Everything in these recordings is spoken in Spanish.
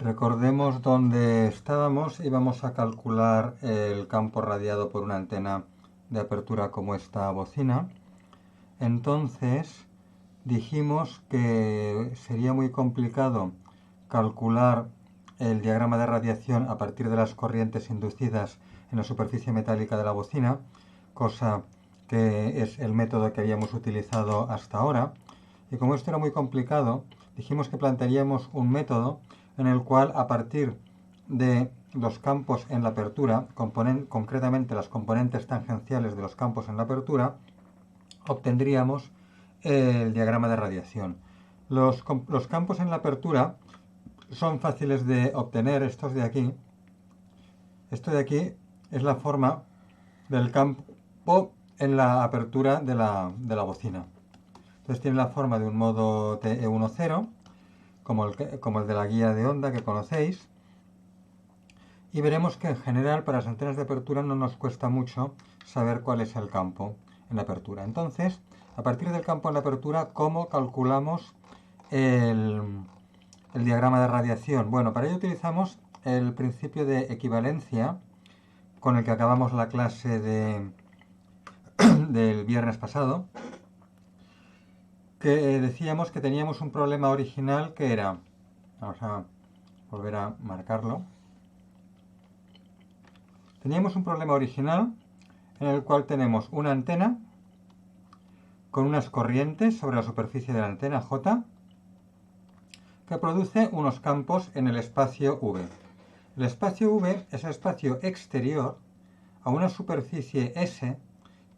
Recordemos dónde estábamos y vamos a calcular el campo radiado por una antena de apertura como esta bocina. Entonces dijimos que sería muy complicado calcular el diagrama de radiación a partir de las corrientes inducidas en la superficie metálica de la bocina, cosa que es el método que habíamos utilizado hasta ahora. Y como esto era muy complicado, dijimos que plantearíamos un método en el cual, a partir de los campos en la apertura, concretamente las componentes tangenciales de los campos en la apertura, obtendríamos el diagrama de radiación. Los campos en la apertura son fáciles de obtener, estos de aquí. Esto de aquí es la forma del campo en la apertura de la bocina. Entonces tiene la forma de un modo TE10, como el de la guía de onda que conocéis. Y veremos que en general para las antenas de apertura no nos cuesta mucho saber cuál es el campo en la apertura. Entonces, a partir del campo en la apertura, ¿cómo calculamos el diagrama de radiación? Bueno, para ello utilizamos el principio de equivalencia con el que acabamos la clase del viernes pasado, que decíamos que teníamos un problema original que era, vamos a volver a marcarlo, teníamos un problema original en el cual tenemos una antena con unas corrientes sobre la superficie de la antena J que produce unos campos en el espacio V. El espacio V es el espacio exterior a una superficie S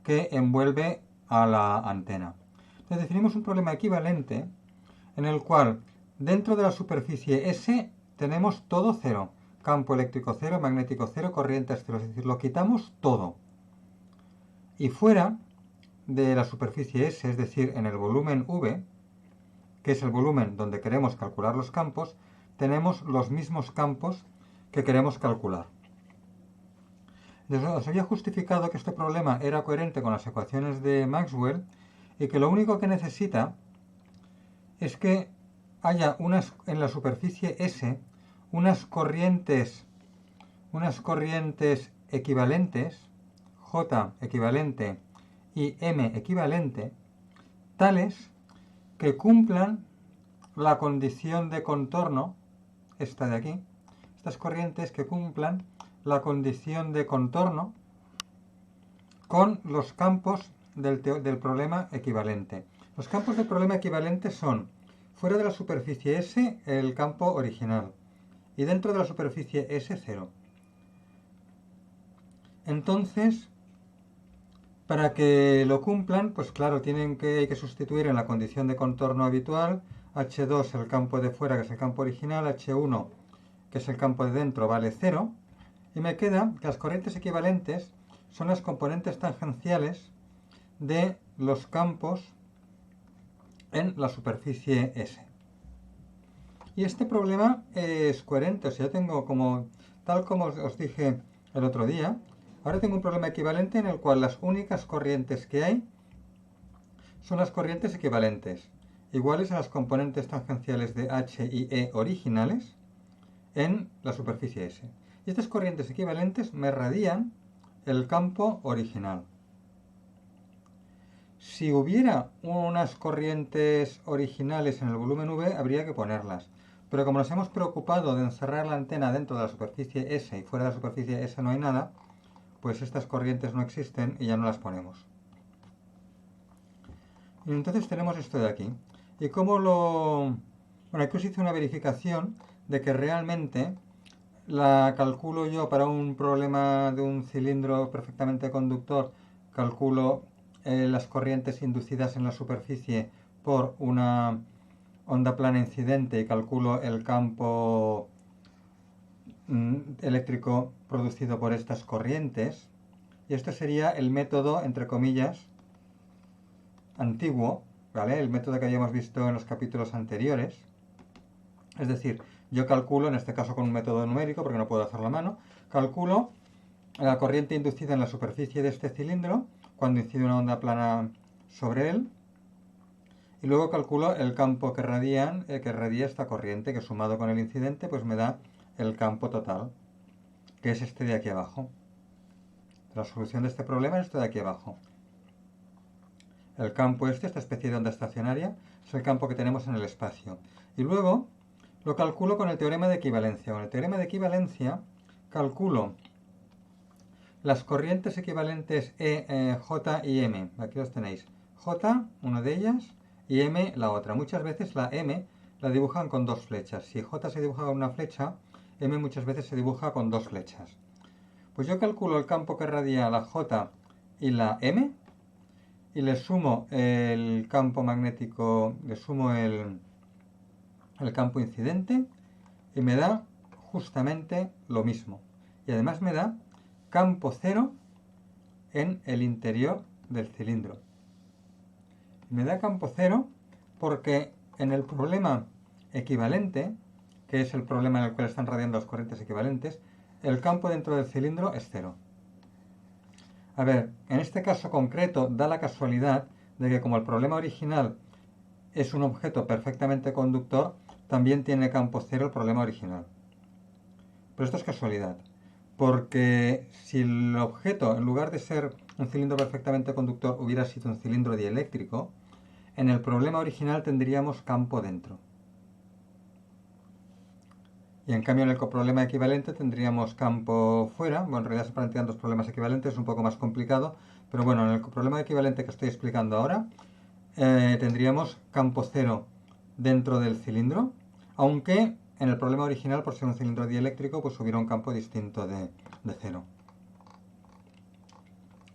que envuelve a la antena. Entonces definimos un problema equivalente en el cual dentro de la superficie S tenemos todo cero. Campo eléctrico cero, magnético cero, corrientes cero. Es decir, lo quitamos todo. Y fuera de la superficie S, es decir, en el volumen V, que es el volumen donde queremos calcular los campos, tenemos los mismos campos que queremos calcular. Os había justificado que este problema era coherente con las ecuaciones de Maxwell y que lo único que necesita es que haya en la superficie S unas corrientes equivalentes, J equivalente y M equivalente, tales que cumplan la condición de contorno, esta de aquí, estas corrientes que cumplan la condición de contorno con los campos del problema equivalente. Los campos del problema equivalente son, fuera de la superficie S, el campo original, y dentro de la superficie S, 0. Entonces, para que lo cumplan, pues claro, hay que sustituir en la condición de contorno habitual H2, el campo de fuera, que es el campo original, H1, que es el campo de dentro, vale 0, y me queda que las corrientes equivalentes son las componentes tangenciales de los campos en la superficie S. Y este problema es coherente, o sea, yo tengo tal como os dije el otro día, ahora tengo un problema equivalente en el cual las únicas corrientes que hay son las corrientes equivalentes, iguales a las componentes tangenciales de H y E originales en la superficie S. Y estas corrientes equivalentes me radian el campo original. Si hubiera unas corrientes originales en el volumen V, habría que ponerlas. Pero como nos hemos preocupado de encerrar la antena dentro de la superficie S y fuera de la superficie S no hay nada, pues estas corrientes no existen y ya no las ponemos. Y entonces tenemos esto de aquí. ¿Y cómo lo...? Bueno, aquí os hice una verificación de que realmente la calculo yo para un problema de un cilindro perfectamente conductor, calculo las corrientes inducidas en la superficie por una onda plana incidente y calculo el campo eléctrico producido por estas corrientes. Y este sería el método, entre comillas, antiguo, ¿vale? El método que habíamos visto en los capítulos anteriores. Es decir, yo calculo, en este caso con un método numérico, porque no puedo hacerlo a mano, calculo la corriente inducida en la superficie de este cilindro cuando incide una onda plana sobre él y luego calculo el campo que radia esta corriente, que sumado con el incidente pues me da el campo total, que es este de aquí abajo. La solución de este problema es esto de aquí abajo. El campo esta especie de onda estacionaria, es el campo que tenemos en el espacio. Y luego lo calculo con el teorema de equivalencia. Con el teorema de equivalencia calculo las corrientes equivalentes J y M. Aquí los tenéis. J, una de ellas, y M, la otra. Muchas veces la M la dibujan con dos flechas. Si J se dibuja con una flecha, M muchas veces se dibuja con dos flechas. Pues yo calculo el campo que radia la J y la M, y le sumo el campo magnético, le sumo el campo incidente, y me da justamente lo mismo. Y además me da campo cero en el interior del cilindro. Me da campo cero porque en el problema equivalente, que es el problema en el cual están radiando las corrientes equivalentes, el campo dentro del cilindro es cero. A ver, en este caso concreto da la casualidad de que como el problema original es un objeto perfectamente conductor, también tiene campo cero el problema original. Pero esto es casualidad, porque si el objeto, en lugar de ser un cilindro perfectamente conductor, hubiera sido un cilindro dieléctrico, en el problema original tendríamos campo dentro. Y en cambio en el problema equivalente tendríamos campo fuera. Bueno, en realidad se plantean dos problemas equivalentes, es un poco más complicado, pero bueno, en el problema equivalente que estoy explicando ahora, tendríamos campo cero dentro del cilindro, aunque en el problema original, por ser un cilindro dieléctrico, pues hubiera un campo distinto de cero.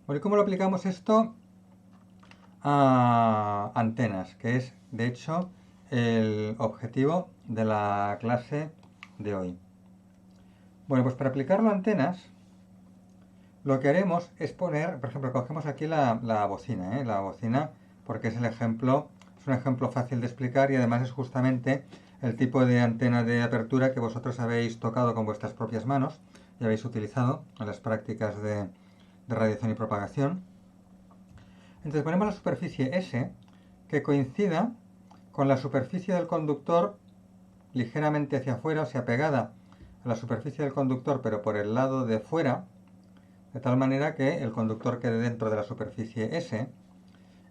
Bueno, ¿y cómo lo aplicamos esto a antenas? Que es, de hecho, el objetivo de la clase de hoy. Bueno, pues para aplicarlo a antenas, lo que haremos es poner, por ejemplo, cogemos aquí la bocina, la bocina, porque es el ejemplo, es un ejemplo fácil de explicar y además es justamente el tipo de antena de apertura que vosotros habéis tocado con vuestras propias manos y habéis utilizado en las prácticas de radiación y propagación. Entonces ponemos la superficie S que coincida con la superficie del conductor ligeramente hacia afuera, o sea, pegada a la superficie del conductor, pero por el lado de fuera, de tal manera que el conductor quede dentro de la superficie S.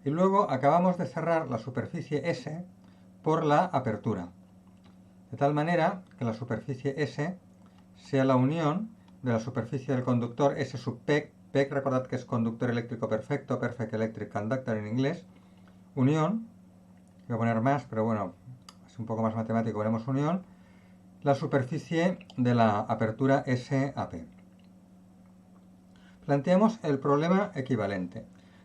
Y luego acabamos de cerrar la superficie S por la apertura, de tal manera que la superficie S sea la unión de la superficie del conductor S sub PEC. PEC, recordad que es conductor eléctrico perfecto, Perfect Electric Conductor en inglés. Unión, voy a poner más, pero bueno, es un poco más matemático, ponemos unión, la superficie de la apertura SAP. Planteamos el problema equivalente.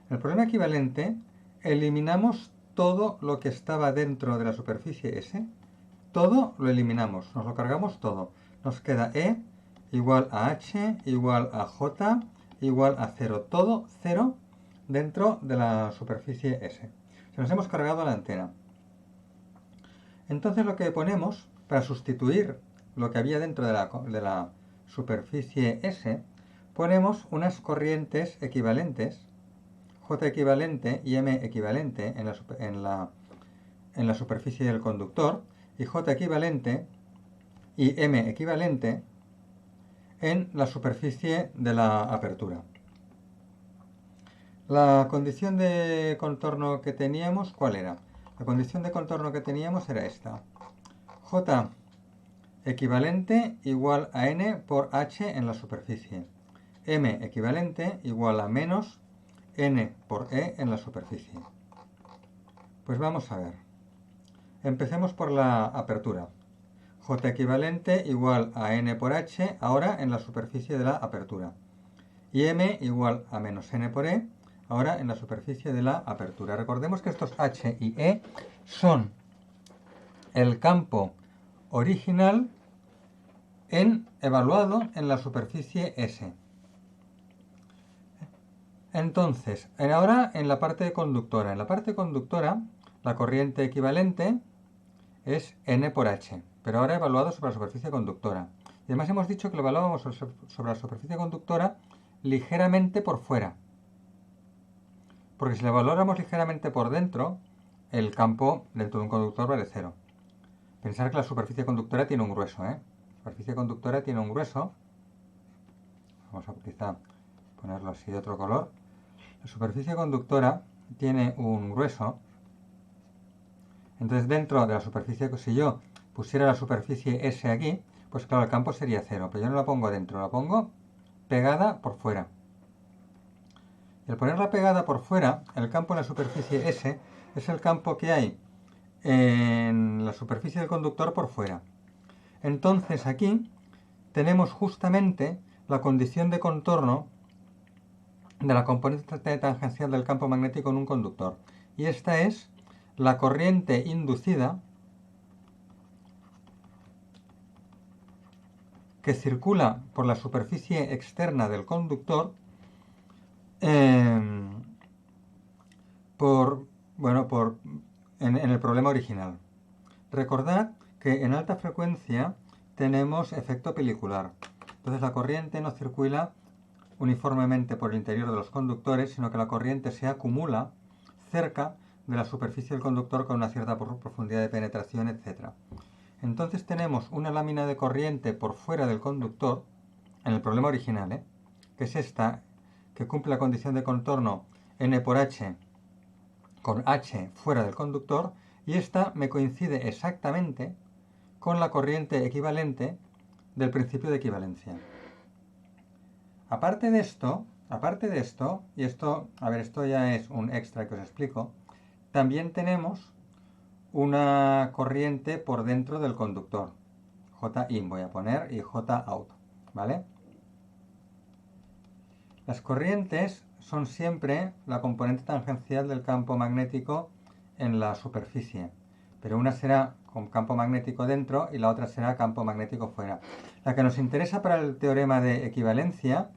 En el problema equivalente eliminamos todo lo que estaba dentro de la superficie S. Todo lo eliminamos, nos lo cargamos todo. Nos queda E igual a H igual a J igual a 0. Todo 0 dentro de la superficie S. Se nos hemos cargado la antena. Entonces lo que ponemos para sustituir lo que había dentro de la superficie S, ponemos unas corrientes equivalentes, J equivalente y M equivalente en la superficie del conductor, y J equivalente y M equivalente en la superficie de la apertura. La condición de contorno que teníamos, ¿cuál era? La condición de contorno que teníamos era esta. J equivalente igual a N por H en la superficie. M equivalente igual a menos N por E en la superficie. Pues vamos a ver. Empecemos por la apertura. J equivalente igual a N por H ahora en la superficie de la apertura. Y M igual a menos N por E ahora en la superficie de la apertura. Recordemos que estos H y E son el campo original evaluado en la superficie S. Entonces, ahora en la parte conductora. En la parte conductora, la corriente equivalente es N por H, pero ahora evaluado sobre la superficie conductora. Y además hemos dicho que lo evaluábamos sobre la superficie conductora ligeramente por fuera. Porque si lo evaluáramos ligeramente por dentro, el campo dentro de un conductor vale 0. Pensar que la superficie conductora tiene un grueso, ¿eh? La superficie conductora tiene un grueso. Vamos a quizá ponerlo así de otro color. La superficie conductora tiene un grueso. Entonces dentro de la superficie, si yo pusiera la superficie S aquí, pues claro, el campo sería 0. Pero yo no la pongo dentro, la pongo pegada por fuera. Y al ponerla pegada por fuera, el campo en la superficie S es el campo que hay en la superficie del conductor por fuera. Entonces aquí tenemos justamente la condición de contorno de la componente tangencial del campo magnético en un conductor. Y esta es la corriente inducida que circula por la superficie externa del conductor en el problema original. Recordad que en alta frecuencia tenemos efecto pelicular. Entonces la corriente no circula uniformemente por el interior de los conductores, sino que la corriente se acumula cerca de la superficie del conductor con una cierta profundidad de penetración, etc. Entonces tenemos una lámina de corriente por fuera del conductor, en el problema original, que es esta, que cumple la condición de contorno N por H con H fuera del conductor, y esta me coincide exactamente con la corriente equivalente del principio de equivalencia. Aparte de esto, y esto, a ver, esto ya es un extra que os explico, también tenemos una corriente por dentro del conductor. J-in voy a poner y J-out, ¿vale? Las corrientes son siempre la componente tangencial del campo magnético en la superficie, pero una será con campo magnético dentro y la otra será campo magnético fuera. La que nos interesa para el teorema de equivalencia,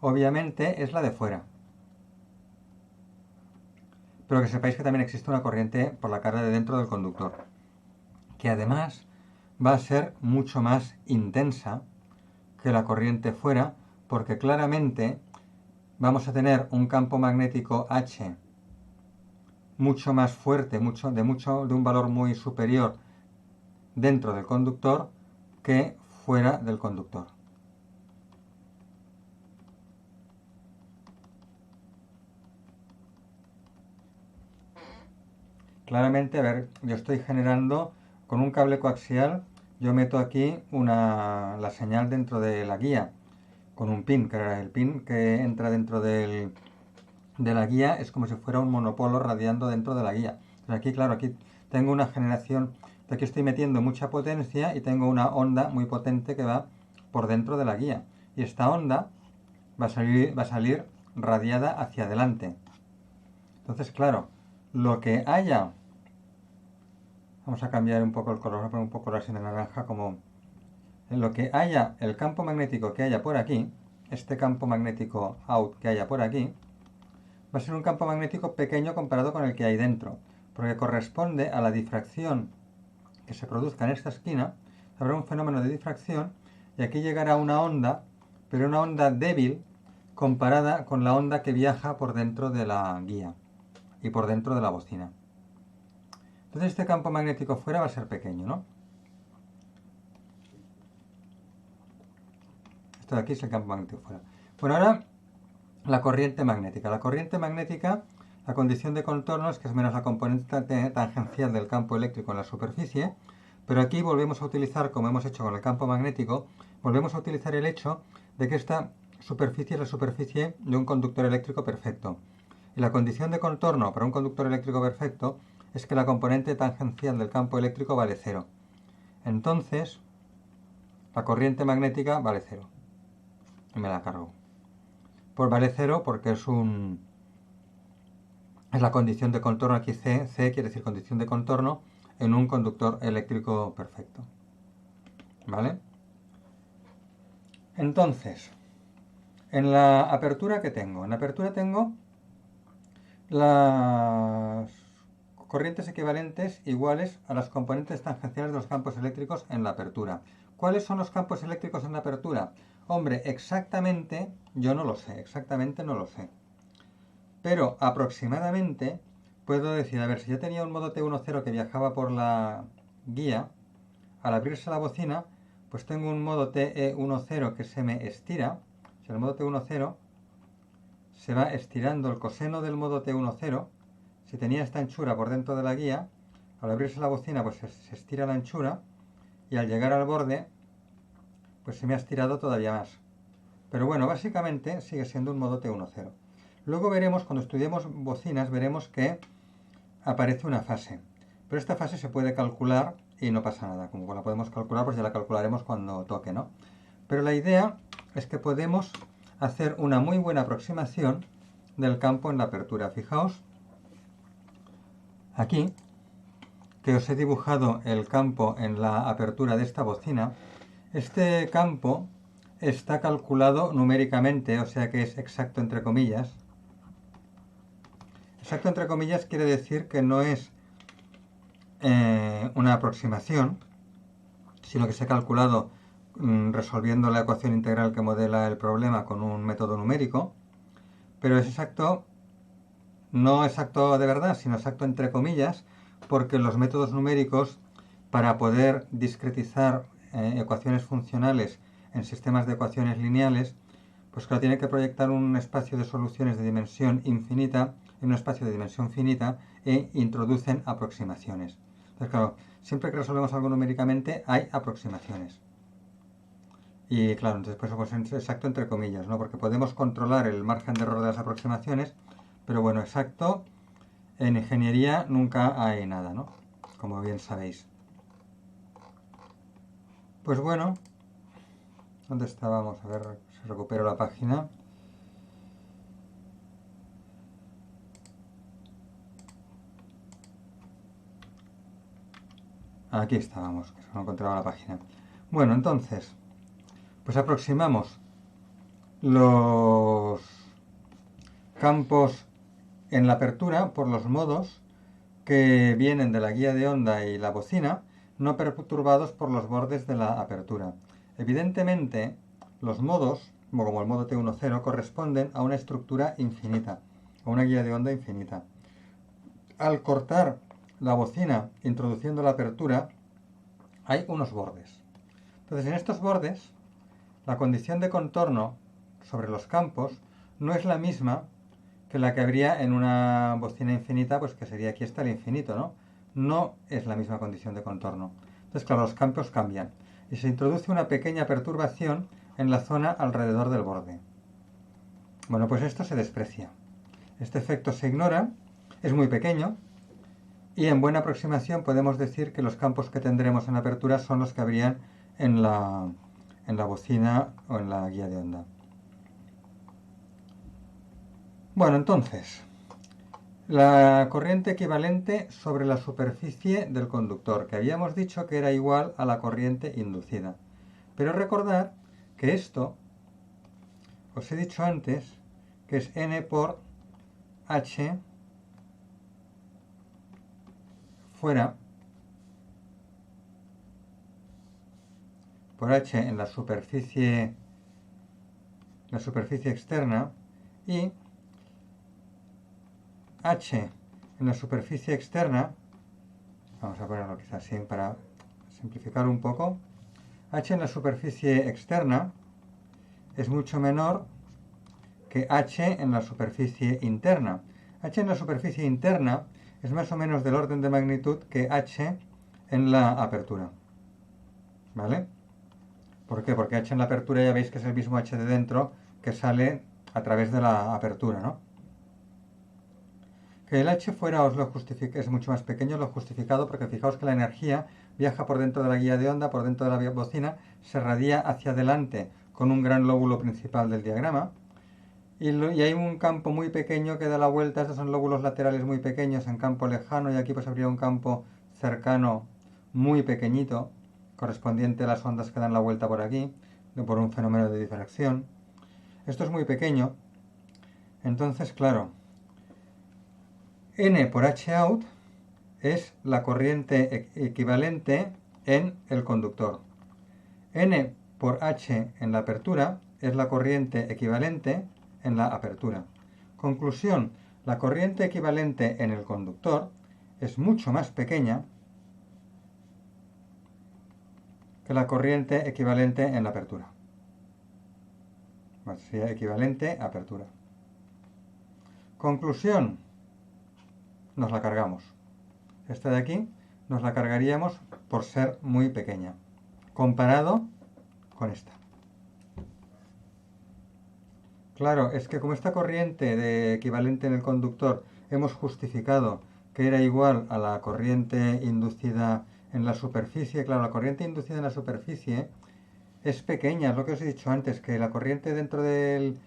obviamente, es la de fuera. Pero que sepáis que también existe una corriente por la cara de dentro del conductor, que además va a ser mucho más intensa que la corriente fuera, porque claramente vamos a tener un campo magnético H mucho más fuerte, de un valor muy superior dentro del conductor que fuera del conductor. Claramente, a ver, yo estoy generando con un cable coaxial, yo meto aquí la señal dentro de la guía con un pin, que el pin que entra dentro de la guía es como si fuera un monopolo radiando dentro de la guía. Entonces aquí, claro, aquí tengo una generación, aquí estoy metiendo mucha potencia y tengo una onda muy potente que va por dentro de la guía. Y esta onda va a salir radiada hacia adelante. Entonces, claro, lo que haya, vamos a cambiar un poco el color, vamos a poner un poco así de naranja, como en lo que haya, el campo magnético que haya por aquí, este campo magnético out que haya por aquí, va a ser un campo magnético pequeño comparado con el que hay dentro, porque corresponde a la difracción que se produzca en esta esquina. Habrá un fenómeno de difracción y aquí llegará una onda, pero una onda débil comparada con la onda que viaja por dentro de la guía y por dentro de la bocina. Entonces este campo magnético fuera va a ser pequeño, ¿no? Esto de aquí es el campo magnético fuera. Bueno, ahora la corriente magnética. La corriente magnética, la condición de contorno es que es menos la componente tangencial del campo eléctrico en la superficie, pero aquí volvemos a utilizar, como hemos hecho con el campo magnético, volvemos a utilizar el hecho de que esta superficie es la superficie de un conductor eléctrico perfecto. Y la condición de contorno para un conductor eléctrico perfecto es que la componente tangencial del campo eléctrico vale 0. Entonces, la corriente magnética vale 0. Y me la cargo. Pues vale 0 porque es la condición de contorno aquí C quiere decir condición de contorno en un conductor eléctrico perfecto. ¿Vale? Entonces, en la apertura que tengo, en la apertura tengo las corrientes equivalentes iguales a las componentes tangenciales de los campos eléctricos en la apertura. ¿Cuáles son los campos eléctricos en la apertura? Hombre, exactamente yo no lo sé, exactamente no lo sé. Pero aproximadamente puedo decir, a ver, si yo tenía un modo T10 que viajaba por la guía, al abrirse la bocina, pues tengo un modo TE10 que se me estira. O sea, el modo T10 se va estirando el coseno del modo T10. Si tenía esta anchura por dentro de la guía, al abrirse la bocina, pues se estira la anchura y al llegar al borde, pues se me ha estirado todavía más. Pero bueno, básicamente sigue siendo un modo T10. Luego veremos, cuando estudiemos bocinas, veremos que aparece una fase. Pero esta fase se puede calcular y no pasa nada. Como la podemos calcular, pues ya la calcularemos cuando toque, ¿no? Pero la idea es que podemos hacer una muy buena aproximación del campo en la apertura. Fijaos aquí que os he dibujado el campo en la apertura de esta bocina. Este campo está calculado numéricamente, o sea que es exacto entre comillas. Exacto entre comillas quiere decir que no es una aproximación, sino que se ha calculado resolviendo la ecuación integral que modela el problema con un método numérico, pero es exacto, no exacto de verdad, sino exacto entre comillas, porque los métodos numéricos, para poder discretizar ecuaciones funcionales en sistemas de ecuaciones lineales, pues claro, tiene que proyectar un espacio de soluciones de dimensión infinita en un espacio de dimensión finita e introducen aproximaciones. Entonces, claro, siempre que resolvemos algo numéricamente hay aproximaciones. Y claro, entonces pues es exacto entre comillas, ¿no? Porque podemos controlar el margen de error de las aproximaciones, pero bueno, exacto, en ingeniería nunca hay nada, ¿no? Como bien sabéis. Pues bueno, ¿dónde estábamos? A ver si recupero la página. Aquí estábamos, que no encontraba la página. Bueno, entonces, pues aproximamos los campos en la apertura por los modos que vienen de la guía de onda y la bocina, no perturbados por los bordes de la apertura. Evidentemente, los modos, como el modo T10, corresponden a una estructura infinita, a una guía de onda infinita. Al cortar la bocina introduciendo la apertura, hay unos bordes. Entonces, en estos bordes, la condición de contorno sobre los campos no es la misma que la que habría en una bocina infinita, pues que sería aquí está el infinito, ¿no? No es la misma condición de contorno. Entonces, claro, los campos cambian y se introduce una pequeña perturbación en la zona alrededor del borde. Bueno, pues esto se desprecia. Este efecto se ignora, es muy pequeño y en buena aproximación podemos decir que los campos que tendremos en apertura son los que habrían en la bocina o en la guía de onda. Bueno, entonces, la corriente equivalente sobre la superficie del conductor, que habíamos dicho que era igual a la corriente inducida. Pero recordad que esto, os he dicho antes, que es N por H fuera por H en la superficie externa y H en la superficie externa, vamos a ponerlo quizás así para simplificar un poco, H en la superficie externa es mucho menor que H en la superficie interna. H en la superficie interna es más o menos del orden de magnitud que H en la apertura. ¿Vale? ¿Por qué? Porque H en la apertura ya veis que es el mismo H de dentro que sale a través de la apertura, ¿no? Que el H fuera os lo justifique, es mucho más pequeño, lo justificado porque fijaos que la energía viaja por dentro de la guía de onda, por dentro de la bocina, se radia hacia adelante con un gran lóbulo principal del diagrama y hay un campo muy pequeño que da la vuelta, estos son lóbulos laterales muy pequeños en campo lejano y aquí pues habría un campo cercano muy pequeñito correspondiente a las ondas que dan la vuelta por aquí, por un fenómeno de difracción. Esto es muy pequeño, entonces claro, N por H out es la corriente equivalente en el conductor. N por H en la apertura es la corriente equivalente en la apertura. Conclusión, La corriente equivalente en el conductor es mucho más pequeña que la corriente equivalente en la apertura. Bueno, sería equivalente a apertura. Conclusión, nos la cargamos. Esta de aquí nos la cargaríamos por ser muy pequeña, comparado con esta. Claro, es que como esta corriente de equivalente en el conductor hemos justificado que era igual a la corriente inducida en la superficie, claro, la corriente inducida en la superficie es pequeña, es lo que os he dicho antes, que la corriente dentro del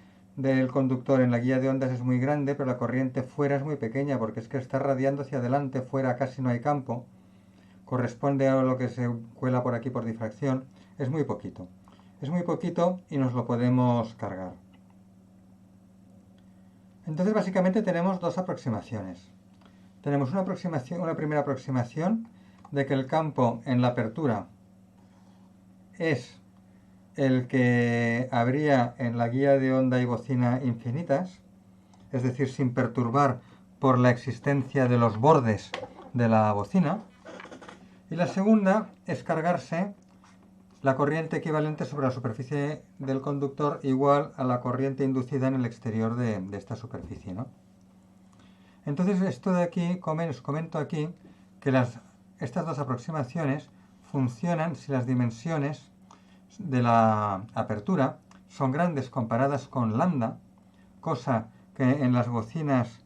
conductor en la guía de ondas es muy grande, pero la corriente fuera es muy pequeña, porque es que está radiando hacia adelante, fuera casi no hay campo, corresponde a lo que se cuela por aquí por difracción, es muy poquito. Es muy poquito y nos lo podemos cargar. Entonces básicamente tenemos dos aproximaciones. Tenemos una primera aproximación de que el campo en la apertura es el que habría en la guía de onda y bocina infinitas, es decir, sin perturbar por la existencia de los bordes de la bocina. Y la segunda es cargarse la corriente equivalente sobre la superficie del conductor igual a la corriente inducida en el exterior de esta superficie, ¿no? Entonces esto de aquí, os comento aquí que estas dos aproximaciones funcionan si las dimensiones de la apertura son grandes comparadas con lambda, cosa que en las bocinas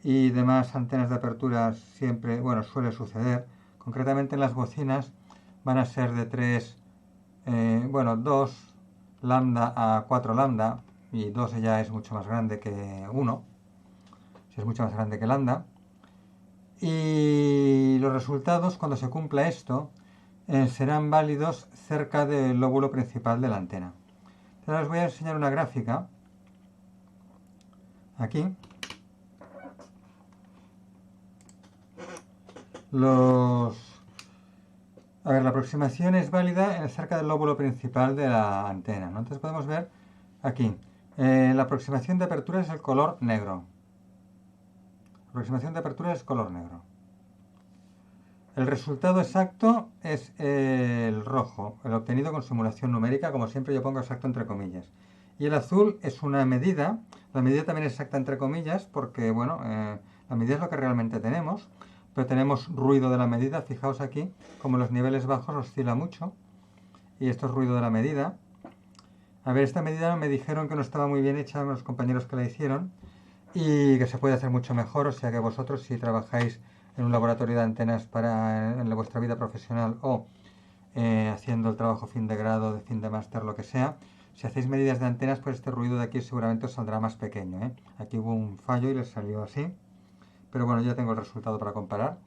y demás antenas de apertura siempre, bueno, suele suceder. Concretamente en las bocinas van a ser de 2 lambda a 4 lambda, y 2 ya es mucho más grande que 1, si es mucho más grande que lambda. Y los resultados, cuando se cumpla esto, serán válidos cerca del lóbulo principal de la antena. Entonces os voy a enseñar una gráfica aquí. La aproximación es válida cerca del lóbulo principal de la antena, ¿no? Entonces podemos ver aquí, la aproximación de apertura es el color negro. La aproximación de apertura es color negro. El resultado exacto es el rojo, el obtenido con simulación numérica, como siempre yo pongo exacto entre comillas. Y el azul es una medida, la medida también es exacta entre comillas, porque bueno, la medida es lo que realmente tenemos, pero tenemos ruido de la medida, fijaos aquí, como los niveles bajos oscila mucho, y esto es ruido de la medida. A ver, esta medida me dijeron que no estaba muy bien hecha los compañeros que la hicieron, y que se puede hacer mucho mejor, o sea que vosotros si trabajáis en un laboratorio de antenas en vuestra vida profesional o haciendo el trabajo fin de grado, de fin de máster, lo que sea, si hacéis medidas de antenas, pues este ruido de aquí seguramente os saldrá más pequeño, ¿eh? Aquí hubo un fallo y les salió así, pero bueno, ya tengo el resultado para comparar.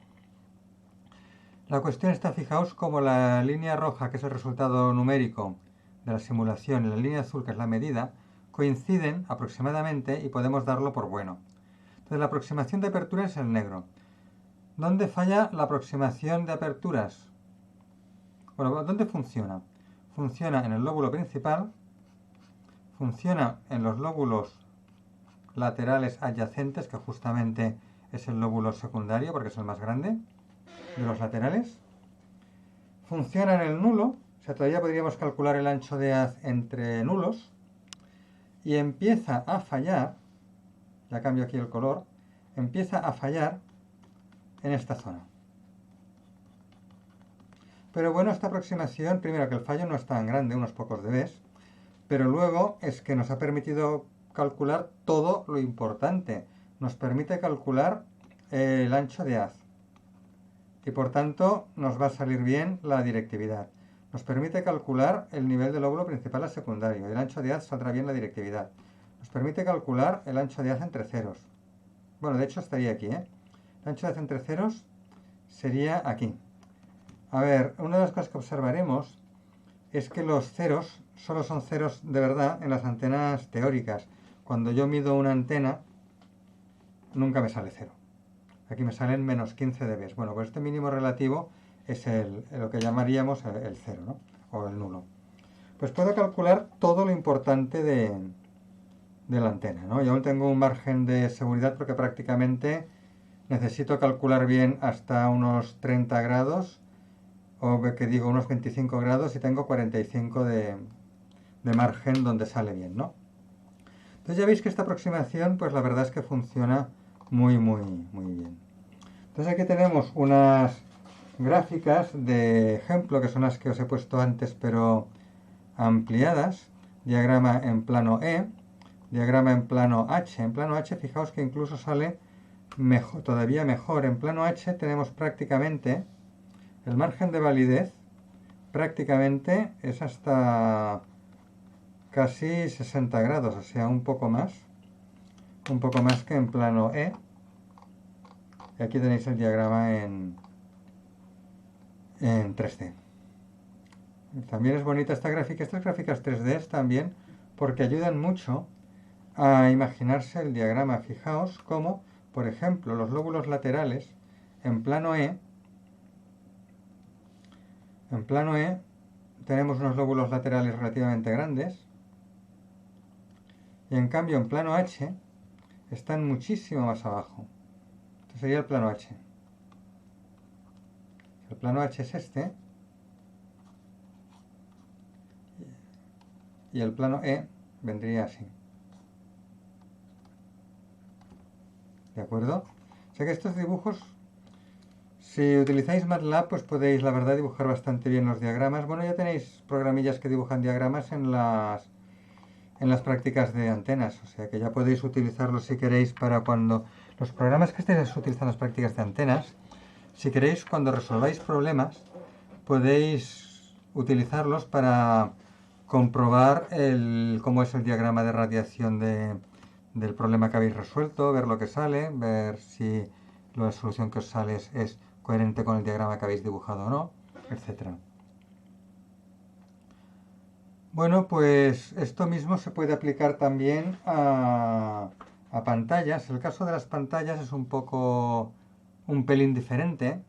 La cuestión está, fijaos, como la línea roja, que es el resultado numérico de la simulación, y la línea azul, que es la medida, coinciden aproximadamente y podemos darlo por bueno. Entonces la aproximación de apertura es el negro. ¿Dónde falla la aproximación de aperturas? Bueno, ¿dónde funciona? Funciona en el lóbulo principal, funciona en los lóbulos laterales adyacentes, que justamente es el lóbulo secundario porque es el más grande de los laterales. Funciona en el nulo, o sea, todavía podríamos calcular el ancho de haz entre nulos. Y empieza a fallar, ya cambio aquí el color, empieza a fallar en esta zona. Pero bueno, esta aproximación, primero que el fallo no es tan grande, unos pocos dB, pero luego es que nos ha permitido calcular todo lo importante. Nos permite calcular el ancho de haz y por tanto nos va a salir bien la directividad. Nos permite calcular el nivel del lóbulo principal a secundario. El ancho de haz saldrá bien la directividad. Nos permite calcular el ancho de haz entre ceros. Bueno, de hecho estaría aquí, ¿eh? El ancho de haz entre ceros sería aquí. A ver, una de las cosas que observaremos es que los ceros solo son ceros de verdad en las antenas teóricas. Cuando yo mido una antena, nunca me sale cero. Aquí me salen menos 15 dB. Bueno, pues este mínimo relativo es lo que llamaríamos el cero, ¿no? O el nulo. Pues puedo calcular todo lo importante de de la antena, ¿no? Y aún tengo un margen de seguridad porque prácticamente necesito calcular bien hasta unos 30 grados, o que digo unos 25 grados, y tengo 45 de margen donde sale bien, ¿no? Entonces ya veis que esta aproximación, pues la verdad es que funciona muy bien. Entonces aquí tenemos unas gráficas de ejemplo, que son las que os he puesto antes, pero ampliadas. Diagrama en plano E, diagrama en plano H. En plano H, fijaos que incluso sale mejor, todavía mejor. En plano H tenemos prácticamente el margen de validez, prácticamente es hasta casi 60 grados, o sea, un poco más que en plano E. Y aquí tenéis el diagrama en 3D. También es bonita esta gráfica, estas gráficas 3D también, porque ayudan mucho a imaginarse el diagrama. Fijaos cómo, por ejemplo, los lóbulos laterales en plano E tenemos unos lóbulos laterales relativamente grandes, y en cambio en plano H están muchísimo más abajo. Este sería el plano H. El plano H es este, y el plano E vendría así. ¿De acuerdo? O sea que estos dibujos, si utilizáis MATLAB, pues podéis, la verdad, dibujar bastante bien los diagramas. Bueno, ya tenéis programillas que dibujan diagramas en las prácticas de antenas, o sea que ya podéis utilizarlos si queréis para cuando... Los programas que estéis utilizando en las prácticas de antenas, si queréis, cuando resolváis problemas, podéis utilizarlos para comprobar cómo es el diagrama de radiación del problema que habéis resuelto, ver lo que sale, ver si la solución que os sale es coherente con el diagrama que habéis dibujado o no, etcétera. Bueno, pues esto mismo se puede aplicar también a pantallas. El caso de las pantallas es un pelín diferente.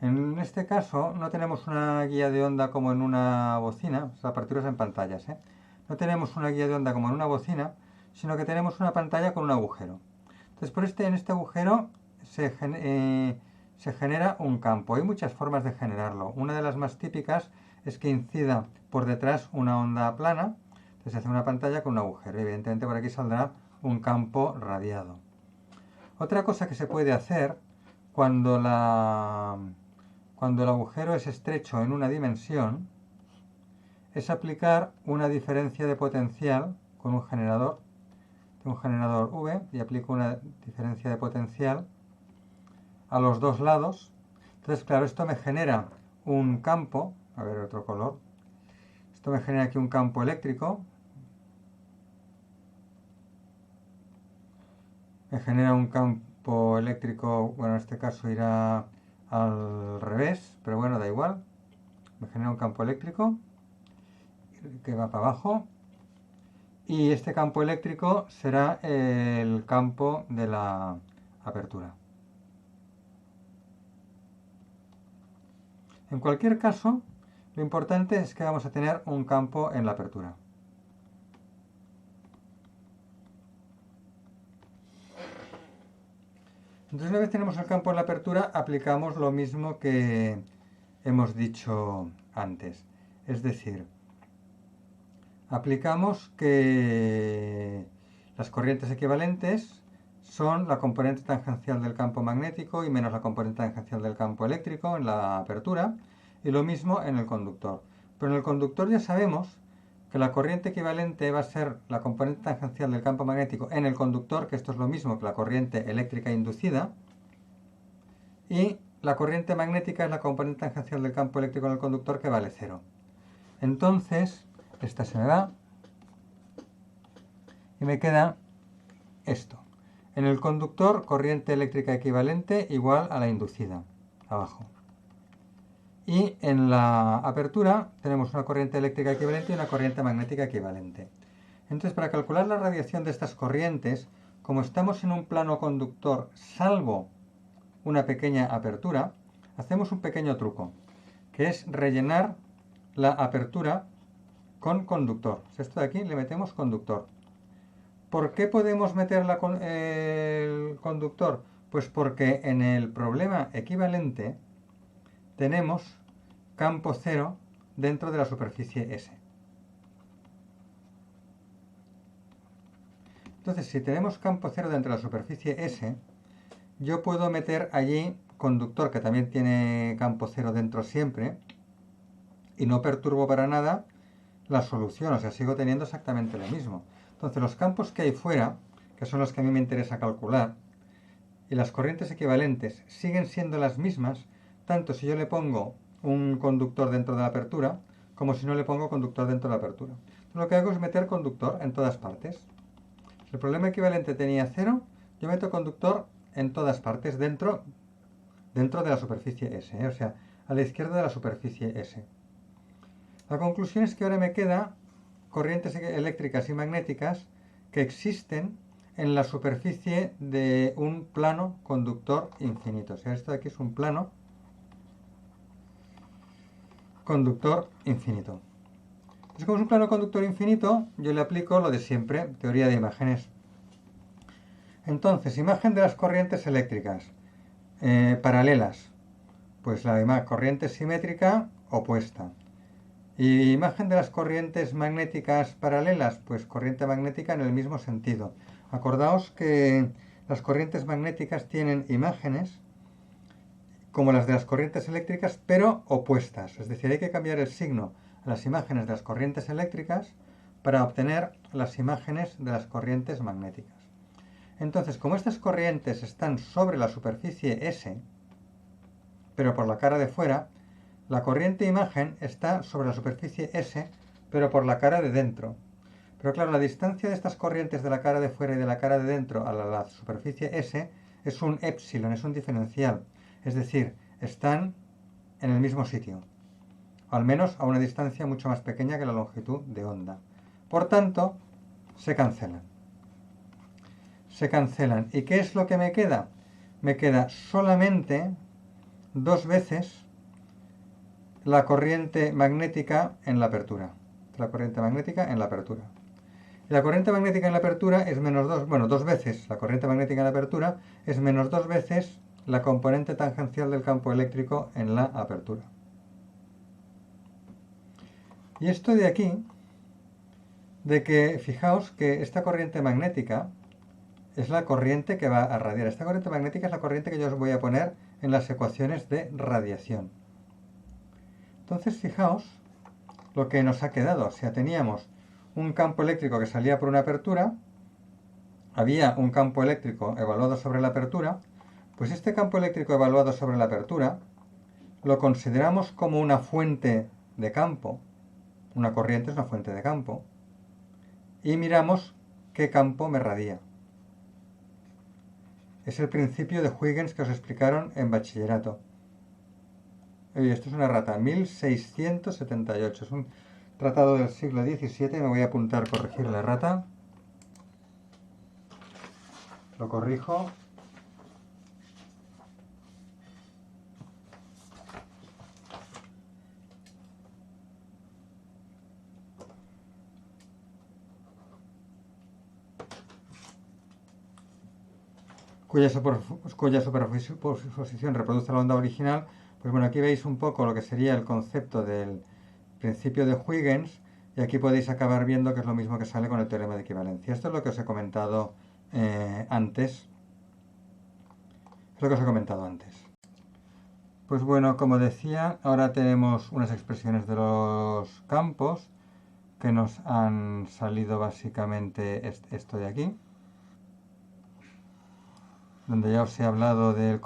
En este caso no tenemos una guía de onda como en una bocina, la apertura es en pantallas, ¿eh? No tenemos una guía de onda como en una bocina, sino que tenemos una pantalla con un agujero. Entonces en este agujero se genera un campo. Hay muchas formas de generarlo. Una de las más típicas es que incida por detrás una onda plana. Entonces se hace una pantalla con un agujero. Evidentemente por aquí saldrá un campo radiado. Otra cosa que se puede hacer cuando el agujero es estrecho en una dimensión es aplicar una diferencia de potencial con un generador. Tengo un generador V y aplico una diferencia de potencial a los dos lados. Entonces, claro, esto me genera un campo, a ver otro color, esto me genera aquí un campo eléctrico, me genera un campo eléctrico, bueno, en este caso irá al revés, pero bueno, da igual, me genera un campo eléctrico que va para abajo, y este campo eléctrico será el campo de la apertura. En cualquier caso, lo importante es que vamos a tener un campo en la apertura. Entonces, una vez tenemos el campo en la apertura, aplicamos lo mismo que hemos dicho antes. Es decir, aplicamos que las corrientes equivalentes son la componente tangencial del campo magnético y menos la componente tangencial del campo eléctrico en la apertura, y lo mismo en el conductor. Pero en el conductor ya sabemos que la corriente equivalente va a ser la componente tangencial del campo magnético en el conductor, que esto es lo mismo que la corriente eléctrica inducida, y la corriente magnética es la componente tangencial del campo eléctrico en el conductor, que vale 0. Entonces, esta se me va y me queda esto. En el conductor, corriente eléctrica equivalente igual a la inducida, abajo. Y en la apertura tenemos una corriente eléctrica equivalente y una corriente magnética equivalente. Entonces, para calcular la radiación de estas corrientes, como estamos en un plano conductor salvo una pequeña apertura, hacemos un pequeño truco, que es rellenar la apertura con conductor. Esto de aquí le metemos conductor. ¿Por qué podemos meter el conductor? Pues porque en el problema equivalente tenemos campo cero dentro de la superficie S. Entonces, si tenemos campo cero dentro de la superficie S, yo puedo meter allí conductor que también tiene campo cero dentro siempre y no perturbo para nada la solución, o sea, sigo teniendo exactamente lo mismo. Entonces, los campos que hay fuera, que son los que a mí me interesa calcular, y las corrientes equivalentes siguen siendo las mismas, tanto si yo le pongo un conductor dentro de la apertura, como si no le pongo conductor dentro de la apertura. Entonces, lo que hago es meter conductor en todas partes. Si el problema equivalente tenía cero, yo meto conductor en todas partes dentro de la superficie S, o sea, a la izquierda de la superficie S. La conclusión es que ahora me queda corrientes eléctricas y magnéticas que existen en la superficie de un plano conductor infinito. O sea, esto de aquí es un plano conductor infinito. Entonces, como es un plano conductor infinito, yo le aplico lo de siempre, teoría de imágenes. Entonces, imagen de las corrientes eléctricas paralelas, pues la corriente simétrica opuesta. Y imagen de las corrientes magnéticas paralelas, pues corriente magnética en el mismo sentido. Acordaos que las corrientes magnéticas tienen imágenes como las de las corrientes eléctricas, pero opuestas. Es decir, hay que cambiar el signo a las imágenes de las corrientes eléctricas para obtener las imágenes de las corrientes magnéticas. Entonces, como estas corrientes están sobre la superficie S, pero por la cara de fuera, la corriente imagen está sobre la superficie S, pero por la cara de dentro. Pero claro, la distancia de estas corrientes de la cara de fuera y de la cara de dentro a la superficie S es un épsilon, es un diferencial. Es decir, están en el mismo sitio, al menos a una distancia mucho más pequeña que la longitud de onda. Por tanto, se cancelan. Se cancelan. ¿Y qué es lo que me queda? Me queda solamente dos veces la corriente magnética en la apertura. La corriente magnética en la apertura. Y la corriente magnética en la apertura es menos 2, bueno, dos veces la corriente magnética en la apertura es menos 2 veces la componente tangencial del campo eléctrico en la apertura. Y esto de aquí, de que fijaos que esta corriente magnética es la corriente que va a radiar. Esta corriente magnética es la corriente que yo os voy a poner en las ecuaciones de radiación. Entonces, fijaos lo que nos ha quedado. O sea, teníamos un campo eléctrico que salía por una apertura, había un campo eléctrico evaluado sobre la apertura, pues este campo eléctrico evaluado sobre la apertura lo consideramos como una fuente de campo, una corriente es una fuente de campo, y miramos qué campo me radia. Es el principio de Huygens que os explicaron en bachillerato. Oye, esto es una rata, 1678. Es un tratado del siglo XVII. Me voy a apuntar a corregir la rata. Lo corrijo. Cuya superposición reproduce la onda original. Pues bueno, aquí veis un poco lo que sería el concepto del principio de Huygens, y aquí podéis acabar viendo que es lo mismo que sale con el teorema de equivalencia. Esto es lo que os he comentado antes. Es lo que os he comentado antes. Pues bueno, como decía, ahora tenemos unas expresiones de los campos que nos han salido básicamente esto de aquí, donde ya os he hablado de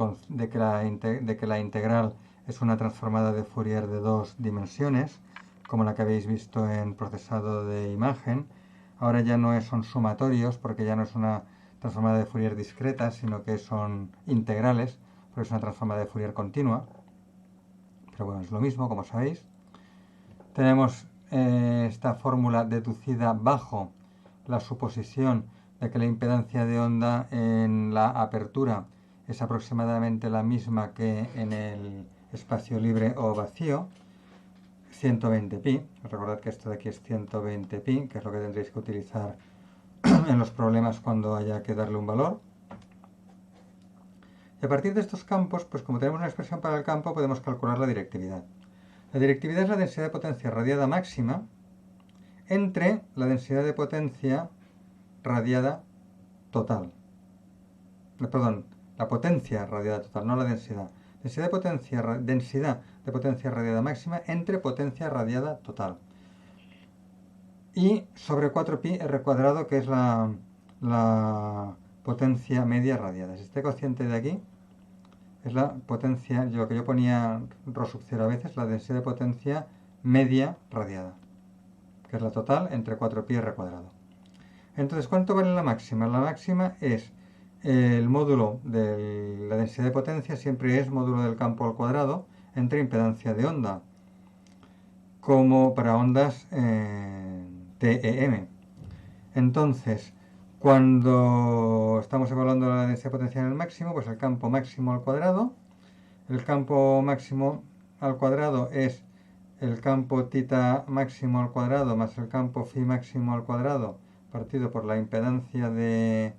que la integral es una transformada de Fourier de dos dimensiones, como la que habéis visto en procesado de imagen. Ahora ya no son sumatorios, porque ya no es una transformada de Fourier discreta, sino que son integrales, porque es una transformada de Fourier continua. Pero bueno, es lo mismo, como sabéis. Tenemos esta fórmula deducida bajo la suposición de que la impedancia de onda en la apertura es aproximadamente la misma que en el espacio libre o vacío, 120 pi. Recordad que esto de aquí es 120 pi, que es lo que tendréis que utilizar en los problemas cuando haya que darle un valor. Y a partir de estos campos, pues como tenemos una expresión para el campo, podemos calcular la directividad. La directividad es la densidad de potencia radiada máxima entre la densidad de potencia radiada total. Perdón, la potencia radiada total, no la densidad. Densidad de potencia radiada máxima entre potencia radiada total. Y sobre 4pi r cuadrado, que es la potencia media radiada. Este cociente de aquí es la potencia, lo que yo ponía ρ sub 0 a veces, la densidad de potencia media radiada, que es la total entre 4pi r cuadrado. Entonces, ¿cuánto vale la máxima? La máxima es el módulo de la densidad de potencia, siempre es módulo del campo al cuadrado, entre impedancia de onda, como para ondas TEM. Entonces, cuando estamos evaluando la densidad de potencia en el máximo, pues el campo máximo al cuadrado. El campo máximo al cuadrado es el campo tita máximo al cuadrado más el campo phi máximo al cuadrado partido por la impedancia de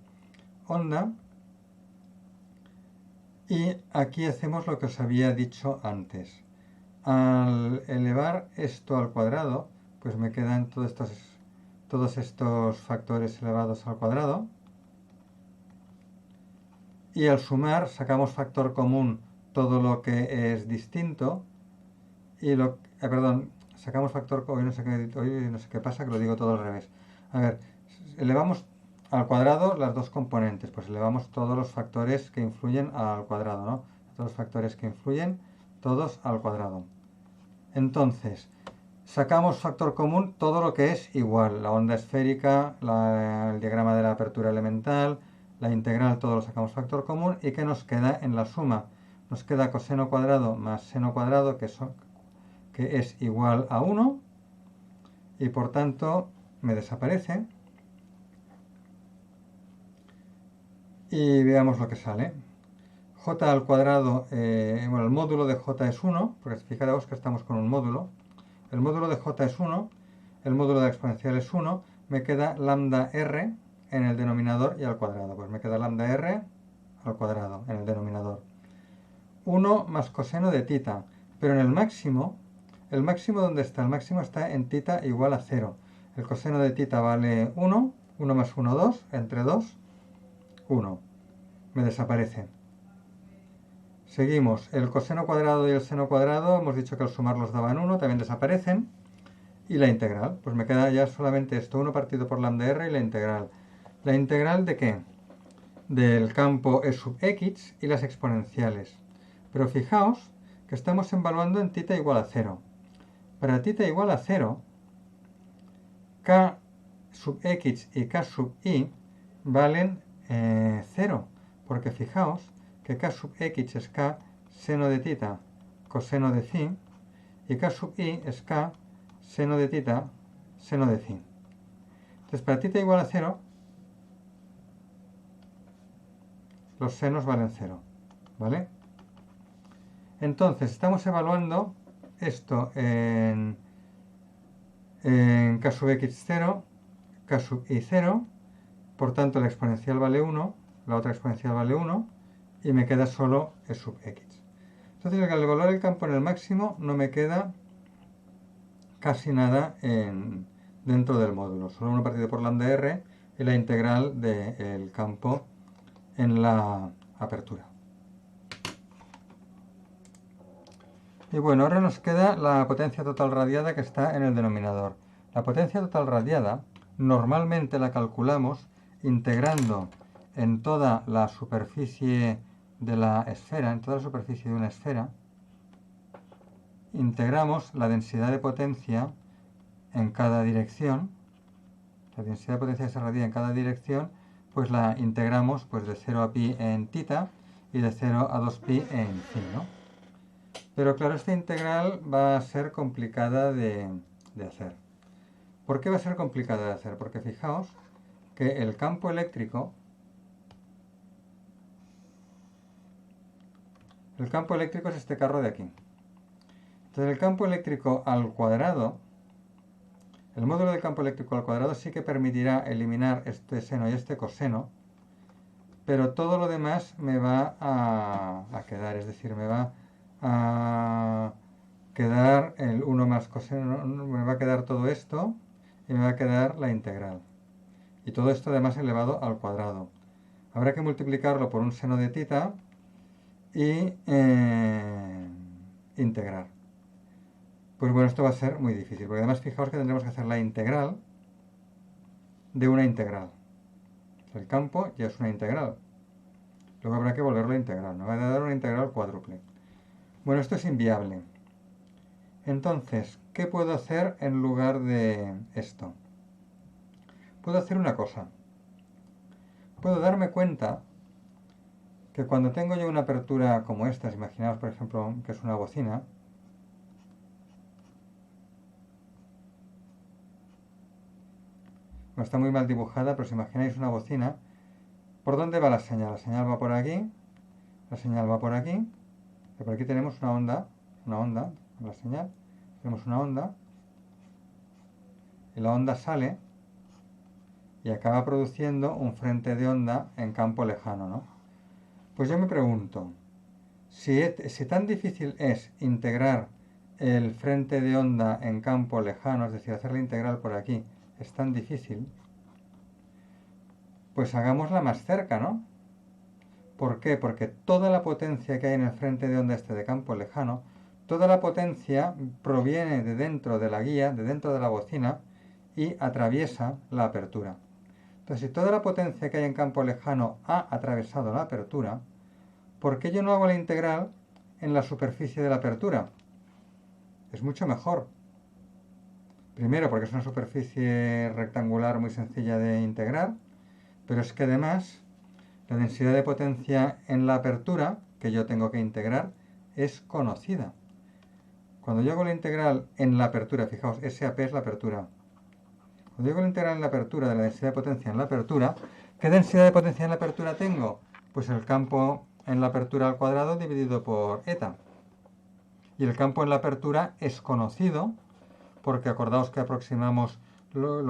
onda. Y aquí hacemos lo que os había dicho antes. Al elevar esto al cuadrado, pues me quedan todos estos factores elevados al cuadrado. Y al sumar sacamos factor común todo lo que es distinto. Y sacamos factor común, hoy no sé qué pasa, que lo digo todo al revés. A ver, elevamos al cuadrado las dos componentes, pues elevamos todos los factores que influyen al cuadrado, ¿no? Todos los factores que influyen, todos al cuadrado. Entonces, sacamos factor común todo lo que es igual, la onda esférica, el diagrama de la apertura elemental, la integral, todo lo sacamos factor común. ¿Y qué nos queda en la suma? Nos queda coseno cuadrado más seno cuadrado, que es igual a 1, y por tanto me desaparece. Y veamos lo que sale. J al cuadrado, bueno, el módulo de J es 1, porque fijaros que estamos con un módulo. El módulo de J es 1, el módulo de la exponencial es 1, me queda lambda R en el denominador y al cuadrado. Pues me queda lambda R al cuadrado en el denominador. 1 más coseno de tita, pero en el máximo ¿dónde está? El máximo está en tita igual a 0. El coseno de tita vale 1, 1 más 1, 2, entre 2, 1. Me desaparece. Seguimos, el coseno cuadrado y el seno cuadrado, hemos dicho que al sumarlos daban 1, también desaparecen. Y la integral, pues me queda ya solamente esto, 1 partido por lambda r y la integral. ¿La integral de qué? Del campo e sub x y las exponenciales. Pero fijaos que estamos evaluando en tita igual a 0. Para tita igual a 0, k sub x y k sub y valen 0, porque fijaos que k sub x es k seno de tita coseno de phi y k sub y es k seno de tita seno de phi. Entonces para tita igual a 0, los senos valen 0, ¿vale? Entonces estamos evaluando esto en k sub x 0, k sub y 0, por tanto la exponencial vale 1, la otra exponencial vale 1 y me queda solo e sub x. Entonces al evaluar el campo en el máximo no me queda casi nada dentro del módulo, solo 1 partido por lambda r y la integral del campo en la apertura. Y bueno, ahora nos queda la potencia total radiada que está en el denominador. La potencia total radiada normalmente la calculamos integrando en toda la superficie de la esfera, en toda la superficie de una esfera, integramos la densidad de potencia en cada dirección, la densidad de potencia que se radia en cada dirección, pues la integramos pues de 0 a pi en tita y de 0 a 2pi en phi, ¿no? Pero claro, esta integral va a ser complicada de hacer. ¿Por qué va a ser complicada de hacer? Porque fijaos que el campo eléctrico es este carro de aquí. Entonces el campo eléctrico al cuadrado El módulo del campo eléctrico al cuadrado sí que permitirá eliminar este seno y este coseno, pero todo lo demás me va a quedar, es decir, me va a quedar el 1 más coseno, me va a quedar todo esto y me va a quedar la integral. Y todo esto además elevado al cuadrado. Habrá que multiplicarlo por un seno de tita y integrar. Pues bueno, esto va a ser muy difícil, porque además fijaos que tendremos que hacer la integral de una integral. El campo ya es una integral. Luego habrá que volverlo a integrar. Nos va a dar una integral cuádruple. Bueno, esto es inviable. Entonces, ¿qué puedo hacer en lugar de esto? Puedo hacer una cosa. Puedo darme cuenta que cuando tengo yo una apertura como esta, imaginaos por ejemplo que es una bocina, no está muy mal dibujada, pero si imagináis una bocina, ¿por dónde va la señal? La señal va por aquí, la señal va por aquí, y por aquí tenemos una onda, la señal, tenemos una onda, y la onda sale y acaba produciendo un frente de onda en campo lejano, ¿no? Pues yo me pregunto, si tan difícil es integrar el frente de onda en campo lejano, es decir, hacer la integral por aquí, es tan difícil, pues hagámosla más cerca, ¿no? ¿Por qué? Porque toda la potencia que hay en el frente de onda este de campo lejano, toda la potencia proviene de dentro de la guía, de dentro de la bocina, y atraviesa la apertura. Entonces, si toda la potencia que hay en campo lejano ha atravesado la apertura, ¿por qué yo no hago la integral en la superficie de la apertura? Es mucho mejor. Primero, porque es una superficie rectangular muy sencilla de integrar, pero es que además la densidad de potencia en la apertura, que yo tengo que integrar, es conocida. Cuando yo hago la integral en la apertura, fijaos, SAP es la apertura. Cuando yo hago la integral en la apertura de la densidad de potencia en la apertura, ¿qué densidad de potencia en la apertura tengo? Pues el campo en la apertura al cuadrado dividido por eta. Y el campo en la apertura es conocido, porque acordaos que lo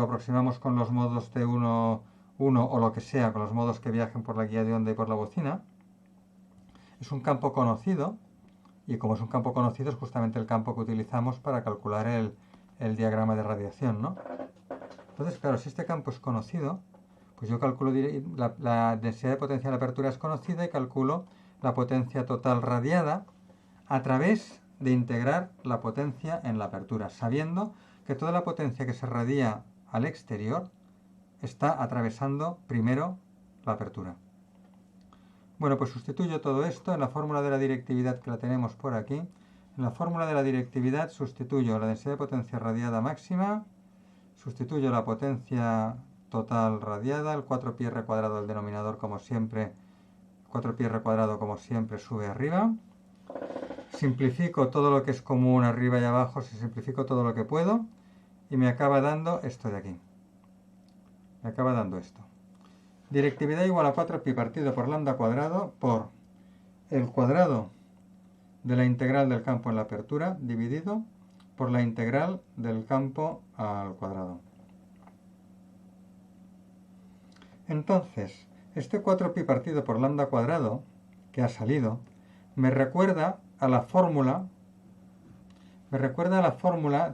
aproximamos con los modos T1, 1 o lo que sea, con los modos que viajen por la guía de onda y por la bocina. Es un campo conocido, y como es un campo conocido es justamente el campo que utilizamos para calcular el diagrama de radiación, ¿no? Entonces, claro, si este campo es conocido, pues yo calculo la densidad de potencia de la apertura es conocida y calculo la potencia total radiada a través de integrar la potencia en la apertura, sabiendo que toda la potencia que se radia al exterior está atravesando primero la apertura. Bueno, pues sustituyo todo esto en la fórmula de la directividad que la tenemos por aquí. En la fórmula de la directividad sustituyo la densidad de potencia radiada máxima, sustituyo la potencia total radiada, el 4πr cuadrado del denominador como siempre, 4πr cuadrado como siempre sube arriba. Simplifico todo lo que es común arriba y abajo, simplifico todo lo que puedo y me acaba dando esto de aquí. Me acaba dando esto. Directividad igual a 4pi partido por lambda cuadrado por el cuadrado de la integral del campo en la apertura dividido por la integral del campo al cuadrado. Entonces, este 4pi partido por lambda cuadrado que ha salido me recuerda a la fórmula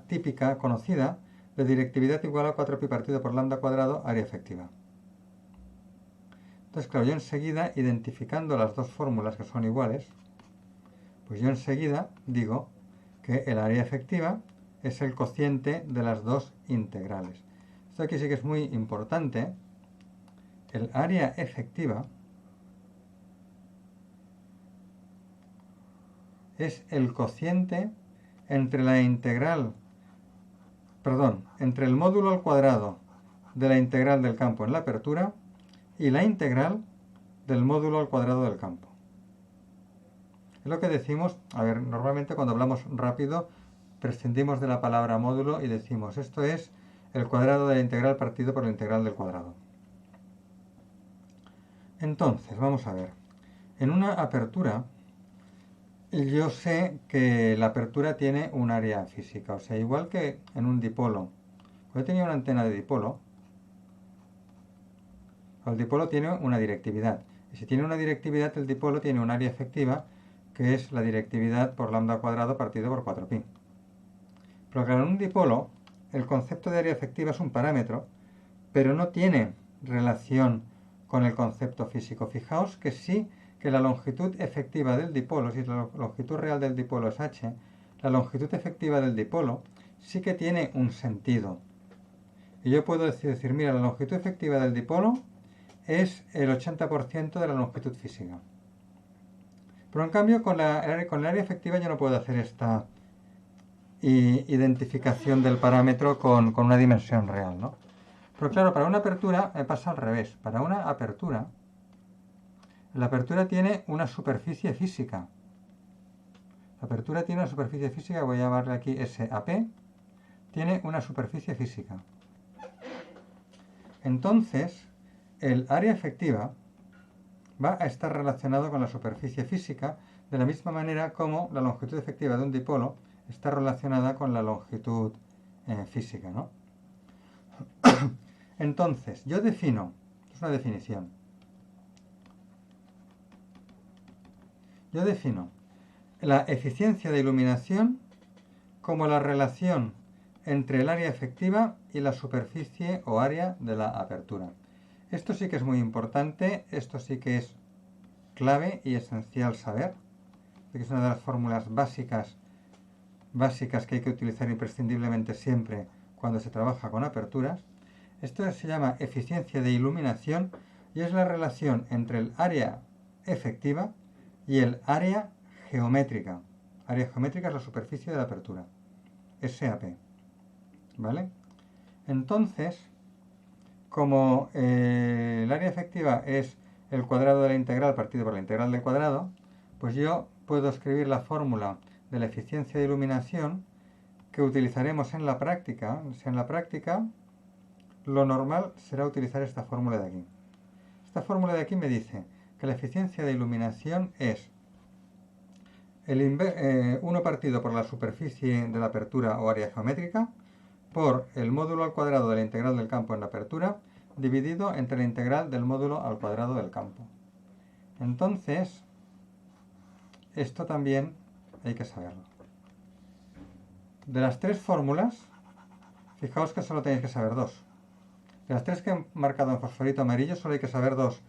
típica conocida de directividad igual a 4pi partido por lambda cuadrado área efectiva. Entonces, claro, yo enseguida, identificando las dos fórmulas que son iguales, pues yo enseguida digo que el área efectiva es el cociente de las dos integrales. Esto aquí sí que es muy importante. El área efectiva es el cociente entre la integral, entre el módulo al cuadrado de la integral del campo en la apertura y la integral del módulo al cuadrado del campo. Es lo que decimos, a ver, normalmente cuando hablamos rápido prescindimos de la palabra módulo y decimos esto es el cuadrado de la integral partido por la integral del cuadrado. Entonces, vamos a ver. En una apertura, yo sé que la apertura tiene un área física, o sea, igual que en un dipolo, Yo tenía una antena de dipolo. El dipolo tiene una directividad. Y si tiene una directividad, el dipolo tiene un área efectiva, que es la directividad por lambda cuadrado partido por 4pi. Pero claro, en un dipolo, el concepto de área efectiva es un parámetro, pero no tiene relación con el concepto físico. Fijaos que sí que la longitud efectiva del dipolo, si la longitud real del dipolo es h, la longitud efectiva del dipolo sí que tiene un sentido. Y yo puedo decir, mira, la longitud efectiva del dipolo es el 80% de la longitud física. Pero en cambio con el área efectiva yo no puedo hacer esta identificación del parámetro con una dimensión real, ¿no? Pero claro, para una apertura me pasa al revés. Para una apertura, la apertura tiene una superficie física. La apertura tiene una superficie física, voy a llamarle aquí SAP, tiene una superficie física. Entonces, el área efectiva va a estar relacionado con la superficie física de la misma manera como la longitud efectiva de un dipolo está relacionada con la longitud física, ¿no? Entonces, yo defino, es una definición, yo defino la eficiencia de iluminación como la relación entre el área efectiva y la superficie o área de la apertura. Esto sí que es muy importante, esto sí que es clave y esencial saber, que es una de las fórmulas básicas que hay que utilizar imprescindiblemente siempre cuando se trabaja con aperturas. Esto se llama eficiencia de iluminación y es la relación entre el área efectiva y el área geométrica. Área geométrica es la superficie de la apertura, SAP. ¿Vale? Entonces, como el área efectiva es el cuadrado de la integral partido por la integral del cuadrado, pues yo puedo escribir la fórmula de la eficiencia de iluminación que utilizaremos en la práctica. En la práctica, lo normal será utilizar esta fórmula de aquí. Esta fórmula de aquí me dice que la eficiencia de iluminación es 1 partido por la superficie de la apertura o área geométrica por el módulo al cuadrado de la integral del campo en la apertura dividido entre la integral del módulo al cuadrado del campo. Entonces, esto también hay que saberlo. De las tres fórmulas, fijaos que solo tenéis que saber dos. De las tres que he marcado en fosforito amarillo, solo hay que saber dos,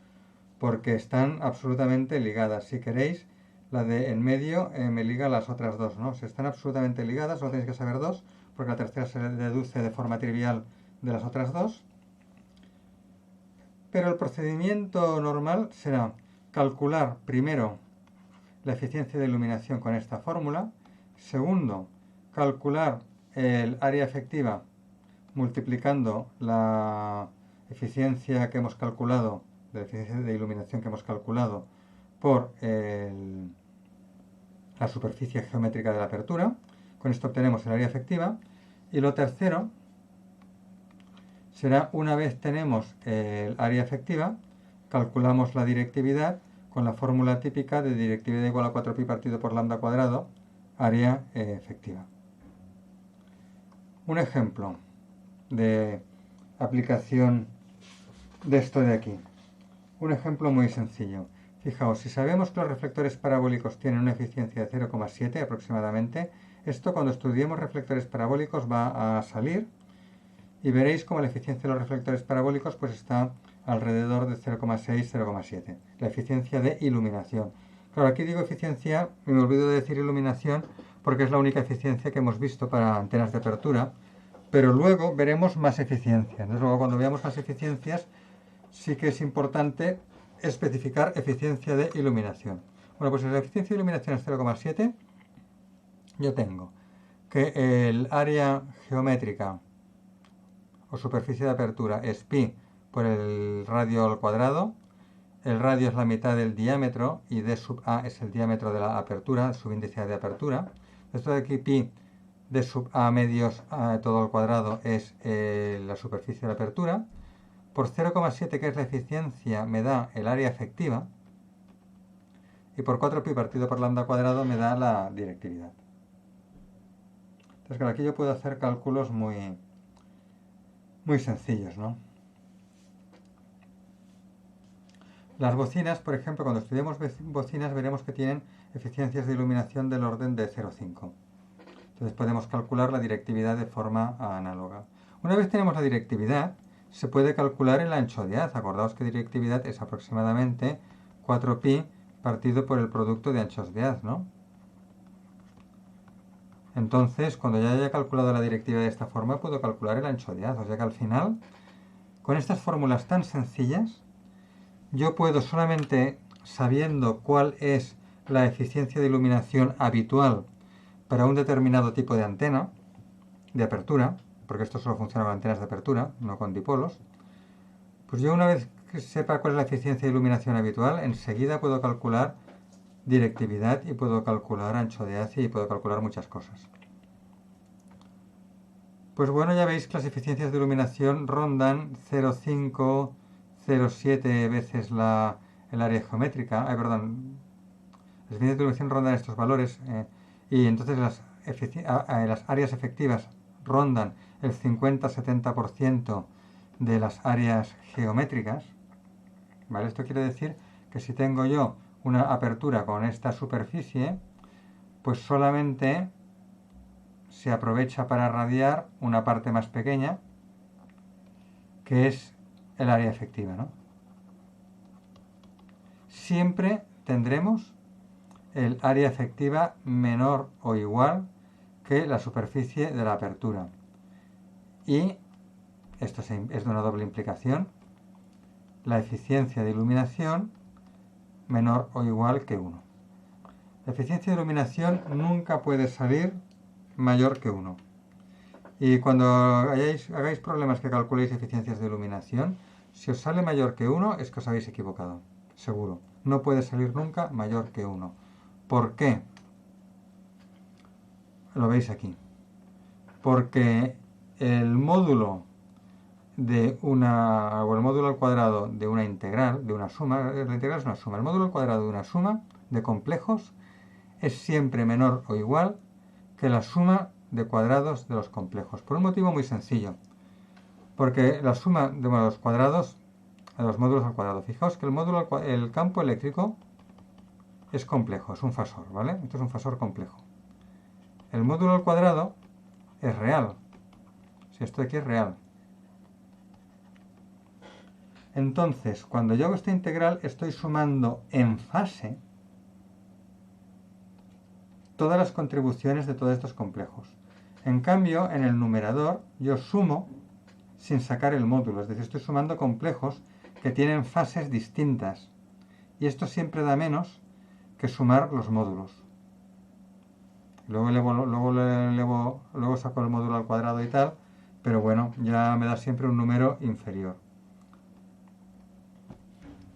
porque están absolutamente ligadas. Si queréis, la de en medio me liga las otras dos, ¿no? Si están absolutamente ligadas, solo tenéis que saber dos, porque la tercera se deduce de forma trivial de las otras dos. Pero el procedimiento normal será calcular primero la eficiencia de iluminación con esta fórmula. Segundo, calcular el área efectiva multiplicando la eficiencia que hemos calculado, la eficiencia de iluminación que hemos calculado por la superficie geométrica de la apertura. Con esto obtenemos el área efectiva. Y lo tercero será, una vez tenemos el área efectiva, calculamos la directividad con la fórmula típica de directividad igual a 4pi partido por lambda cuadrado, área efectiva. Un ejemplo de aplicación de esto de aquí. Un ejemplo muy sencillo. Fijaos, si sabemos que los reflectores parabólicos tienen una eficiencia de 0,7 aproximadamente, esto cuando estudiemos reflectores parabólicos va a salir y veréis como la eficiencia de los reflectores parabólicos pues está alrededor de 0,6, 0,7. La eficiencia de iluminación. Claro, aquí digo eficiencia y me olvido de decir iluminación porque es la única eficiencia que hemos visto para antenas de apertura, pero luego veremos más eficiencias. Entonces, luego cuando veamos más eficiencias sí que es importante especificar eficiencia de iluminación. Bueno, pues si la eficiencia de iluminación es 0,7, yo tengo que el área geométrica o superficie de apertura es pi por el radio al cuadrado. El radio es la mitad del diámetro y d sub a es el diámetro de la apertura, el subíndice de apertura. Esto de aquí, pi d sub a medios a todo al cuadrado, es la superficie de apertura. Por 0,7, que es la eficiencia, me da el área efectiva. Y por 4pi partido por lambda cuadrado me da la directividad. Entonces, claro, aquí yo puedo hacer cálculos muy muy sencillos, ¿no? Las bocinas, por ejemplo, cuando estudiamos bocinas veremos que tienen eficiencias de iluminación del orden de 0,5. Entonces podemos calcular la directividad de forma análoga. Una vez tenemos la directividad, se puede calcular el ancho de haz. Acordaos que directividad es aproximadamente 4pi partido por el producto de anchos de haz, ¿no? Entonces, cuando ya haya calculado la directividad de esta forma, puedo calcular el ancho de haz. O sea que al final, con estas fórmulas tan sencillas, yo puedo solamente sabiendo cuál es la eficiencia de iluminación habitual para un determinado tipo de antena, de apertura, porque esto solo funciona con antenas de apertura, no con dipolos, pues yo una vez que sepa cuál es la eficiencia de iluminación habitual, enseguida puedo calcular directividad y puedo calcular ancho de haz y puedo calcular muchas cosas. Pues bueno, ya veis que las eficiencias de iluminación rondan 0,5, 0,7 veces el área geométrica. Perdón, las eficiencias de iluminación rondan estos valores y entonces las áreas efectivas rondan el 50-70% de las áreas geométricas. ¿Vale? Esto quiere decir que si tengo yo una apertura con esta superficie, pues solamente se aprovecha para radiar una parte más pequeña, que es el área efectiva, ¿no? Siempre tendremos el área efectiva menor o igual que la superficie de la apertura. Y esto es de una doble implicación. La eficiencia de iluminación menor o igual que 1. La eficiencia de iluminación nunca puede salir mayor que 1. Y cuando hagáis problemas que calculéis eficiencias de iluminación, si os sale mayor que 1 es que os habéis equivocado, seguro. No puede salir nunca mayor que 1. ¿Por qué? Lo veis aquí. Porque el módulo o el módulo al cuadrado de una integral, de una suma, la integral es una suma, el módulo al cuadrado de una suma de complejos es siempre menor o igual que la suma de cuadrados de los complejos, por un motivo muy sencillo, porque la suma de los cuadrados, de los módulos al cuadrado, fijaos que el campo eléctrico es complejo, es un fasor, ¿vale? Esto es un fasor complejo. El módulo al cuadrado es real, si esto de aquí es real. Entonces, cuando yo hago esta integral, estoy sumando en fase todas las contribuciones de todos estos complejos. En cambio, en el numerador, yo sumo sin sacar el módulo, es decir, estoy sumando complejos que tienen fases distintas. Y esto siempre da menos que sumar los módulos. Luego saco el módulo al cuadrado y tal, pero bueno, ya me da siempre un número inferior.